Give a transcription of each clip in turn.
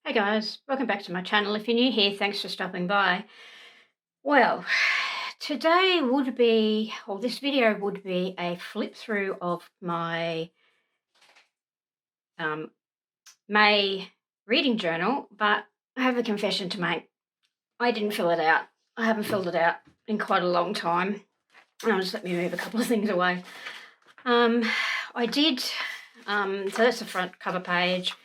Hey guys, welcome back to my channel. If you're new here, thanks for stopping by. Well, today would be, or this video would be a flip through of my um, May reading journal, but I have a confession to make. I didn't fill it out. I haven't filled it out in quite a long time. Just let me move a couple of things away. I did, so that's the front cover page.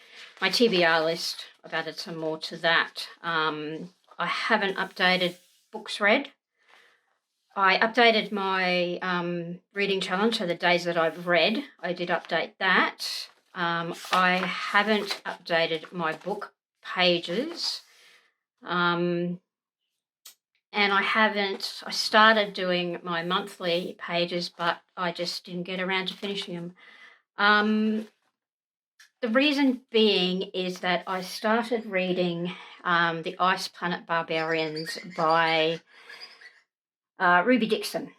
My TBR list, I've added some more to that. I haven't updated books read. I updated my reading challenge, so the days that I've read, I did update that. I haven't updated my book pages. And I started doing my monthly pages, but I just didn't get around to finishing them. The reason being is that I started reading The Ice Planet Barbarians by Ruby Dixon.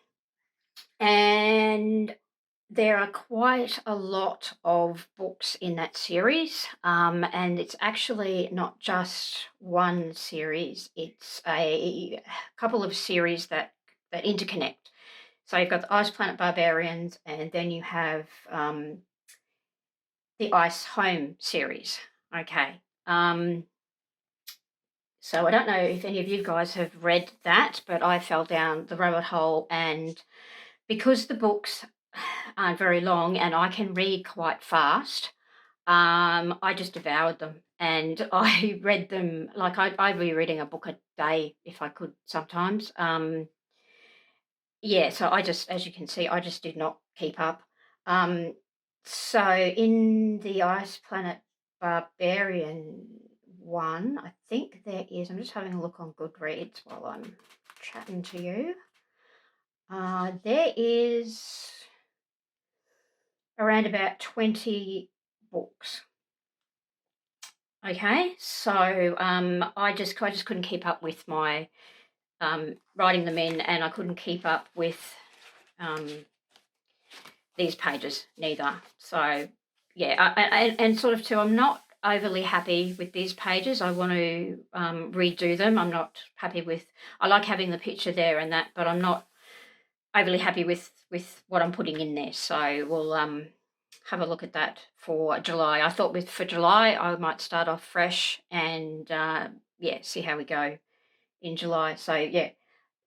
And there are quite a lot of books in that series, and it's actually not just one series, it's a couple of series that interconnect. So you've got the Ice Planet Barbarians, and then you have the Ice Home series. Okay. So I don't know if any of you guys have read that, but I fell down the rabbit hole, and because the books aren't very long and I can read quite fast, I just devoured them, and I read them like I'd be reading a book a day if I could sometimes. Yeah, so I just, as you can see, I just did not keep up. So in the Ice Planet Barbarian one, I think there is, I'm just having a look on Goodreads while I'm chatting to you. There is around about 20 books. Okay, so I just couldn't keep up with my writing them in, and I couldn't keep up with these pages neither. So yeah, and sort of too, I'm not overly happy with these pages. I want to redo them. I'm not happy with, I like having the picture there and that, but I'm not overly happy with what I'm putting in there. So we'll have a look at that for July. I thought for July I might start off fresh and yeah, see how we go in July. So yeah,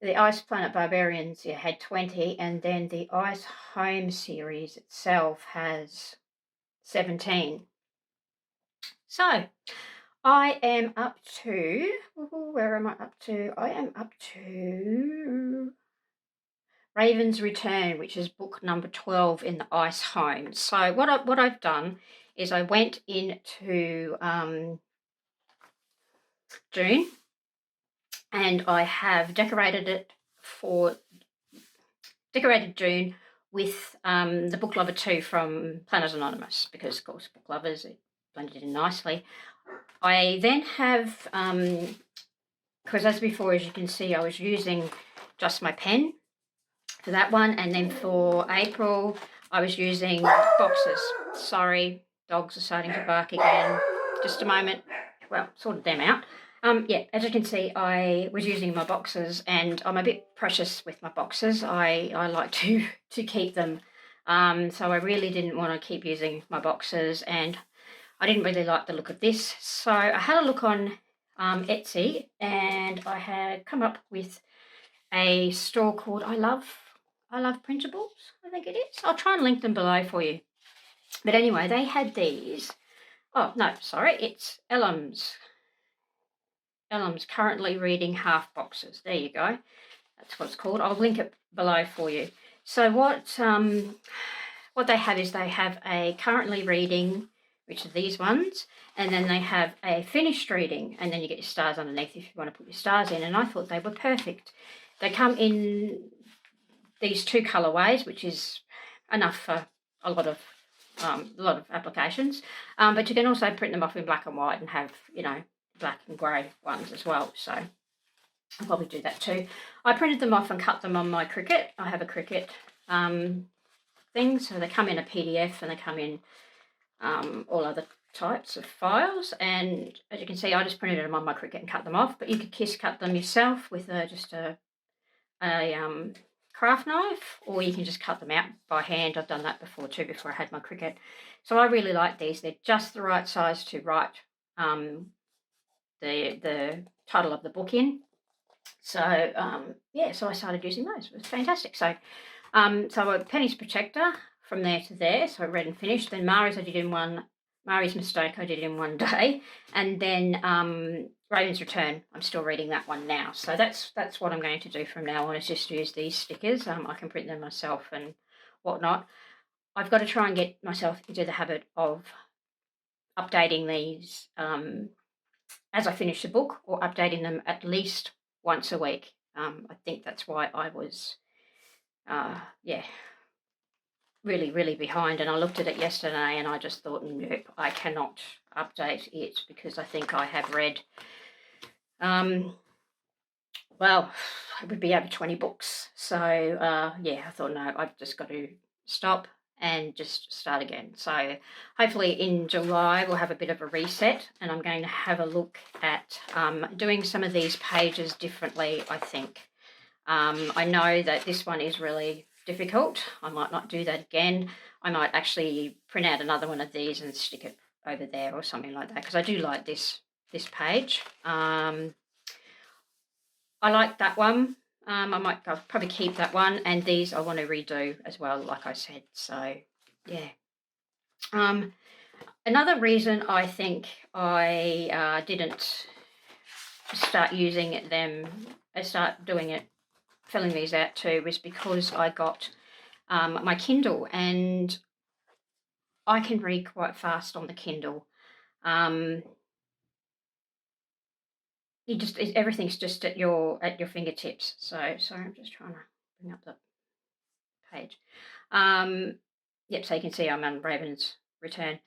the Ice Planet Barbarians had 20, and then the Ice Home series itself has 17. So I am up to, where am I up to? I am up to Raven's Return, which is book number 12 in the Ice Home. So what I've done is I went into June, and I have decorated June with the Book Lover 2 from Planet Anonymous, because of course book lovers, it blended in nicely. I then have, because as before, as you can see, I was using just my pen for that one, and then for April I was using boxes. Sorry, dogs are starting to bark again. Just a moment. Well, sorted them out. Yeah, as you can see, I was using my boxes, and I'm a bit precious with my boxes. I like to keep them. So I really didn't want to keep using my boxes, and I didn't really like the look of this. So I had a look on Etsy, and I had come up with a store called I Love Printables, I think it is. I'll try and link them below for you. But anyway, they had these. Oh, no, sorry, it's Ellum's currently reading half boxes. There you go. That's what it's called. I'll link it below for you. So what they have is they have a currently reading, which are these ones, and then they have a finished reading, and then you get your stars underneath if you want to put your stars in, and I thought they were perfect. They come in these two colourways, which is enough for a lot of applications, but you can also print them off in black and white and have, black and grey ones as well, so I'll probably do that too. I printed them off and cut them on my Cricut. I have a Cricut thing, so they come in a PDF, and they come in all other types of files, and as you can see, I just printed them on my Cricut and cut them off, but you could cut them yourself with just a craft knife, or you can just cut them out by hand. I've done that before too, before I had my Cricut. So I really like these. They're just the right size to write the title of the book in. So yeah, so I started using those. It was fantastic. So so Penny's Protector, from there to there, so I read and finished. Then Mari's Mistake I did in one day, and then Raven's Return, I'm still reading that one now. So that's what I'm going to do from now on, is just use these stickers. I can print them myself and whatnot. I've got to try and get myself into the habit of updating these as I finish the book, or updating them at least once a week. I think that's why I was, yeah, really, really behind. And I looked at it yesterday and I just thought, nope, I cannot update it, because I think I have read, well, it would be over 20 books. So, yeah, I thought, no, I've just got to stop and just start again. So hopefully in July we'll have a bit of a reset, and I'm going to have a look at doing some of these pages differently, I think. I know that this one is really difficult. I might not do that again. I might actually print out another one of these and stick it over there or something like that, because I do like this page. I like that one. I'll probably keep that one, and these I want to redo as well, like I said. So yeah. Another reason I think I didn't start using them, start doing it, filling these out too, was because I got my Kindle, and I can read quite fast on the Kindle. Everything's just at your fingertips. So sorry, I'm just trying to bring up the page. Yep, so you can see I'm on Raven's Return.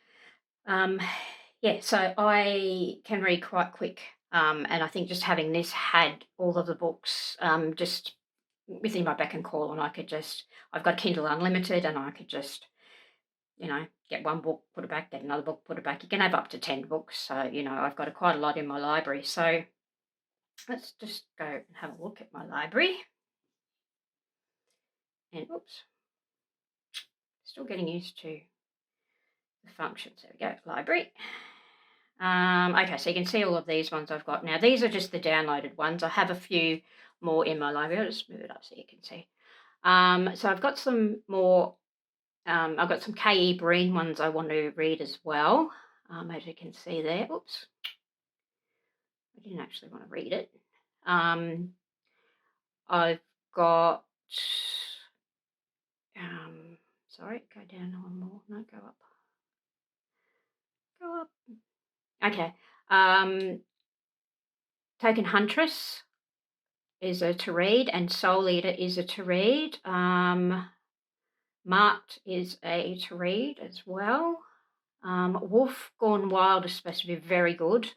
Yeah, so I can read quite quick, and I think just having this had all of the books just within my beck and call, and I've got Kindle Unlimited, and I could just, get one book, put it back, get another book, put it back. You can have up to 10 books, so, I've got quite a lot in my library. So let's just go and have a look at my library. And, oops, still getting used to the functions. There we go, library. Okay, so you can see all of these ones I've got now. These are just the downloaded ones. I have a few more in my library. I'll just move it up so you can see. So I've got some more. I've got some K.E. Breen ones I want to read as well. As you can see there. Oops, I didn't actually want to read it. I've got. Sorry, go down one more. No, go up. Go up. Okay. Token Huntress is a to read, and Soul Eater is a to read. Marked is a to read as well. Wolf Gone Wild is supposed to be very good.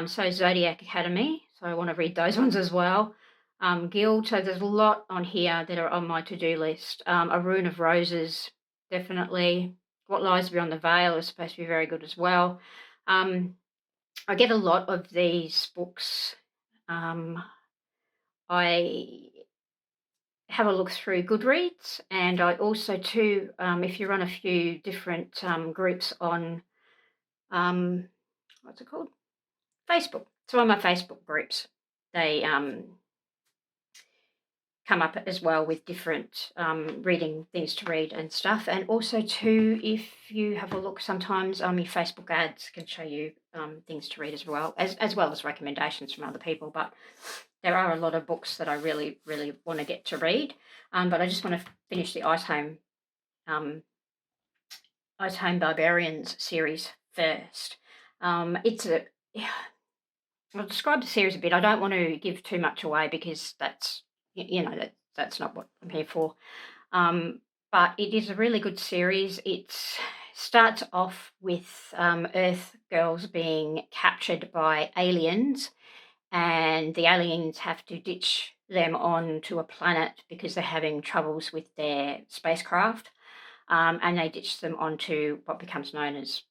So Zodiac Academy. So I want to read those ones as well. Guild. So there's a lot on here that are on my to-do list. A Rune of Roses, definitely. What Lies Beyond the Veil is supposed to be very good as well. I get a lot of these books. I have a look through Goodreads, and I also too, if you run a few different groups on, what's it called? Facebook. So on my Facebook groups, they come up as well with different reading things to read and stuff. And also too, if you have a look, sometimes your Facebook ads can show you things to read as well as recommendations from other people. But there are a lot of books that I really, really want to get to read. But I just want to finish the Ice Home Barbarians series first. I'll describe the series a bit. I don't want to give too much away, because that's not what I'm here for. But it is a really good series. It starts off with Earth girls being captured by aliens, and the aliens have to ditch them onto a planet because they're having troubles with their spacecraft, and they ditch them onto what becomes known as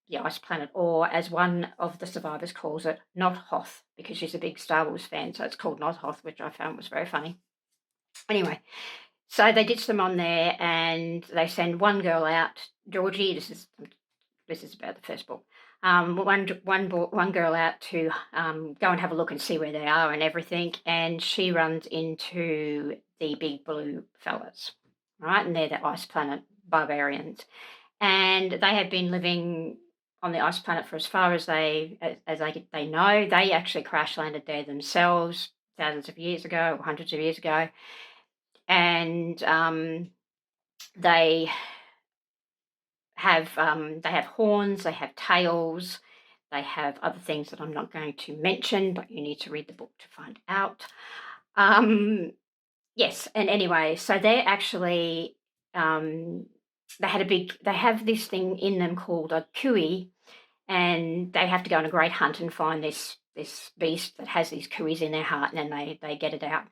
the ice planet, or as one of the survivors calls it, Not Hoth, because she's a big Star Wars fan, so it's called Not Hoth, which I found was very funny. Anyway, so they ditch them on there, and they send one girl out, Georgie. This is about the first book. One girl out to go and have a look and see where they are and everything, and she runs into the big blue fellas, right? And they're the ice planet barbarians, and they have been living on the ice planet for as far as they know. They actually crash landed there themselves thousands of years ago, or hundreds of years ago, and they they have horns, they have tails, they have other things that I'm not going to mention, but you need to read the book to find out. Yes, and anyway, so they're actually they have this thing in them called a kui, and they have to go on a great hunt and find this beast that has these kuis in their heart, and then they get it out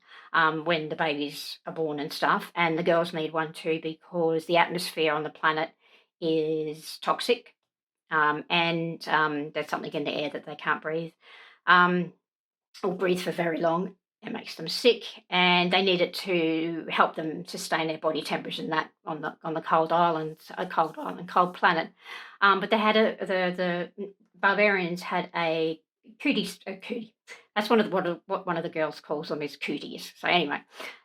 when the babies are born and stuff. And the girls need one too, because the atmosphere on the planet is toxic, and there's something in the air that they can't breathe, or breathe for very long. It makes them sick, and they need it to help them sustain their body temperature and that on the cold cold planet. But they had the barbarians had a cootie. That's what one of the girls calls them, is cooties. So anyway,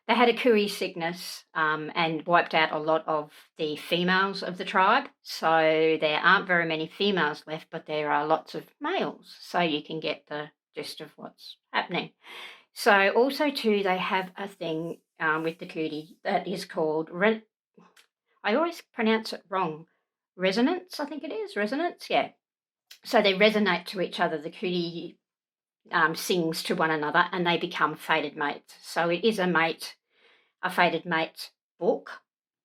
they had a cootie sickness, and wiped out a lot of the females of the tribe. So there aren't very many females left, but there are lots of males. So you can get the gist of what's happening. So also too, they have a thing with the cootie that is called I always pronounce it wrong. Resonance, I think it is. Resonance, yeah. So they resonate to each other. The cootie sings to one another, and they become fated mates. So it is a fated mate book.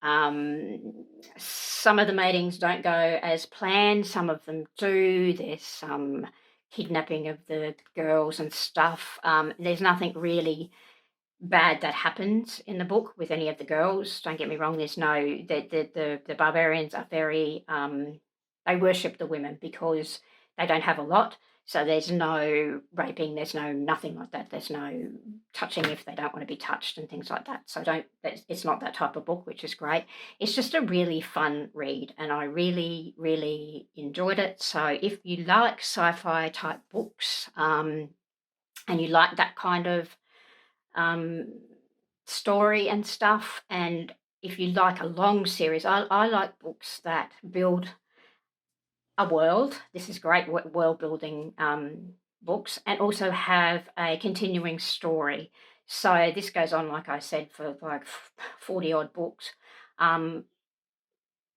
Some of the matings don't go as planned. Some of them do. There's some kidnapping of the girls and stuff. There's nothing really bad that happens in the book with any of the girls. Don't get me wrong. There's no the barbarians are very they worship the women because they don't have a lot. So there's no raping. There's no nothing like that. There's no touching if they don't want to be touched and things like that. So it's not that type of book, which is great. It's just a really fun read, and I really really enjoyed it. So if you like sci-fi type books, and you like that kind of story and stuff, and if you like a long series, I like books that build a world. This is great world building books, and also have a continuing story. So this goes on, like I said, for like 40 odd books.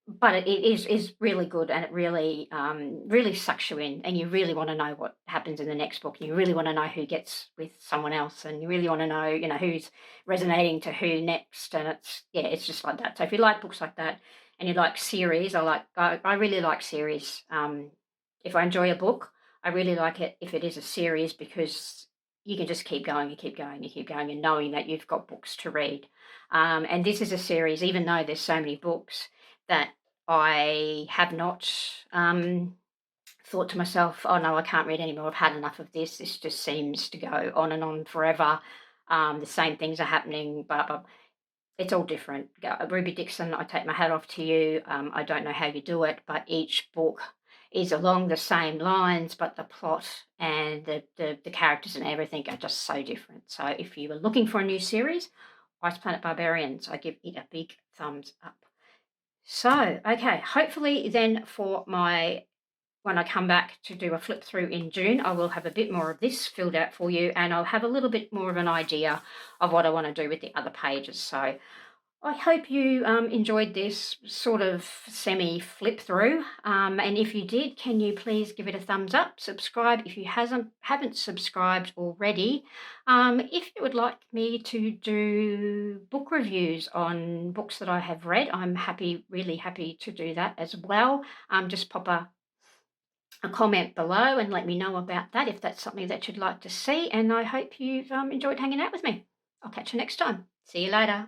But it is really good, and it really really sucks you in, and you really want to know what happens in the next book, and you really want to know who gets with someone else, and you really want to know, who's resonating to who next, and it's just like that. So if you like books like that, and you like series, I really like series. If I enjoy a book, I really like it if it is a series, because you can just keep going, you keep going, you keep going, and knowing that you've got books to read. And this is a series, even though there's so many books, that I have not thought to myself, oh no, I can't read anymore. I've had enough of this. This just seems to go on and on forever. The same things are happening, but it's all different. Ruby Dixon, I take my hat off to you. I don't know how you do it, but each book is along the same lines, but the plot and the characters and everything are just so different. So if you were looking for a new series, Ice Planet Barbarians, I give it a big thumbs up. So, okay, hopefully then when I come back to do a flip through in June, I will have a bit more of this filled out for you, and I'll have a little bit more of an idea of what I want to do with the other pages. So I hope you enjoyed this sort of semi flip through, and if you did, can you please give it a thumbs up, subscribe if you haven't subscribed already. If you would like me to do book reviews on books that I have read, I'm really happy to do that as well. Just pop a comment below and let me know about that if that's something that you'd like to see, and I hope you've enjoyed hanging out with me. I'll catch you next time. See you later.